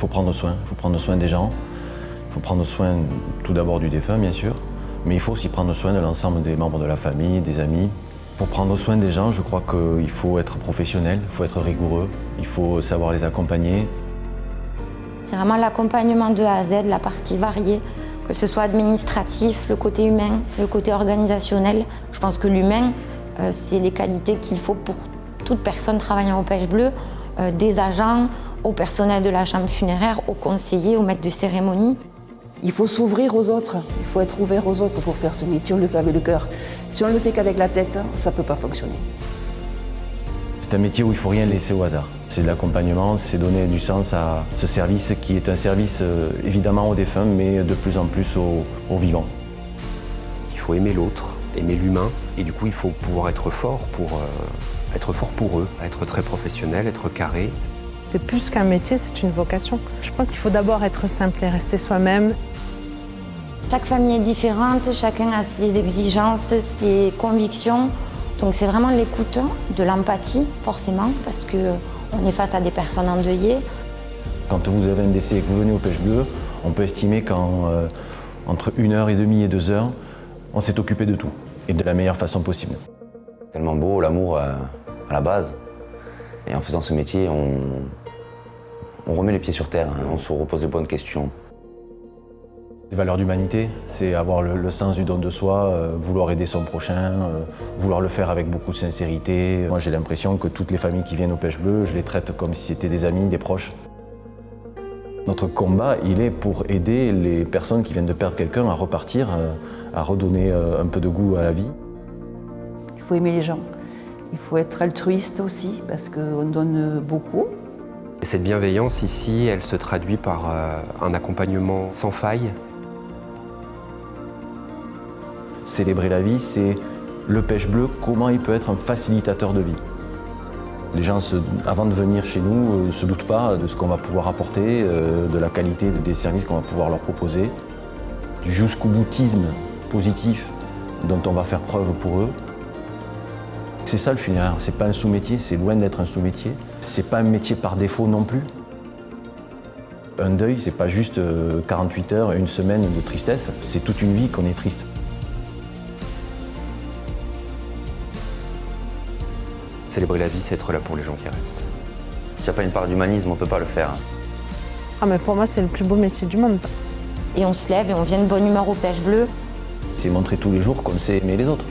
faut prendre soin des gens, il faut prendre soin tout d'abord du défunt bien sûr, mais il faut aussi prendre soin de l'ensemble des membres de la famille, des amis. Pour prendre soin des gens, je crois qu'il faut être professionnel, il faut être rigoureux, il faut savoir les accompagner. C'est vraiment l'accompagnement de A à Z, la partie variée, que ce soit administratif, le côté humain, le côté organisationnel. Je pense que l'humain, c'est les qualités qu'il faut pour toute personne travaillant au Pêche Bleue, des agents, au personnel de la chambre funéraire, aux conseillers, aux maîtres de cérémonie. Il faut s'ouvrir aux autres, il faut être ouvert aux autres pour faire ce métier, on le fait avec le cœur. Si on ne le fait qu'avec la tête, ça ne peut pas fonctionner. C'est un métier où il ne faut rien laisser au hasard. C'est de l'accompagnement, c'est donner du sens à ce service qui est un service évidemment aux défunts, mais de plus en plus aux vivants. Il faut aimer l'autre, aimer l'humain, et du coup il faut pouvoir être fort pour eux, être très professionnel, être carré. C'est plus qu'un métier, c'est une vocation. Je pense qu'il faut d'abord être simple et rester soi-même. Chaque famille est différente, chacun a ses exigences, ses convictions. Donc c'est vraiment l'écoute, de l'empathie forcément, parce qu'on est face à des personnes endeuillées. Quand vous avez un décès et que vous venez au Pêche Bleue, on peut estimer qu'entre 1h30 et 2 heures, on s'est occupé de tout, et de la meilleure façon possible. Tellement beau, l'amour à la base. Et en faisant ce métier, on remet les pieds sur terre, hein, on se repose les bonnes questions. Les valeurs d'humanité, c'est avoir le sens du don de soi, vouloir aider son prochain, vouloir le faire avec beaucoup de sincérité. Moi j'ai l'impression que toutes les familles qui viennent au Pêche Bleue, je les traite comme si c'était des amis, des proches. Notre combat, il est pour aider les personnes qui viennent de perdre quelqu'un à repartir, à redonner un peu de goût à la vie. Il faut aimer les gens, il faut être altruiste aussi, parce qu'on donne beaucoup. Et cette bienveillance ici, elle se traduit par un accompagnement sans faille. Célébrer la vie, c'est le Pêche Bleu, comment il peut être un facilitateur de vie. Les gens, avant de venir chez nous, ne se doutent pas de ce qu'on va pouvoir apporter, de la qualité des services qu'on va pouvoir leur proposer, du jusqu'au boutisme positif dont on va faire preuve pour eux. C'est ça le funéraire, c'est pas un sous-métier, c'est loin d'être un sous-métier. C'est pas un métier par défaut non plus. Un deuil, c'est pas juste 48 heures, une semaine de tristesse, c'est toute une vie qu'on est triste. Célébrer la vie, c'est être là pour les gens qui restent. S'il n'y a pas une part d'humanisme, on ne peut pas le faire. Ah mais pour moi, c'est le plus beau métier du monde. Et on se lève et on vient de bonne humeur au Pêche Bleu. C'est montrer tous les jours qu'on sait aimer les autres.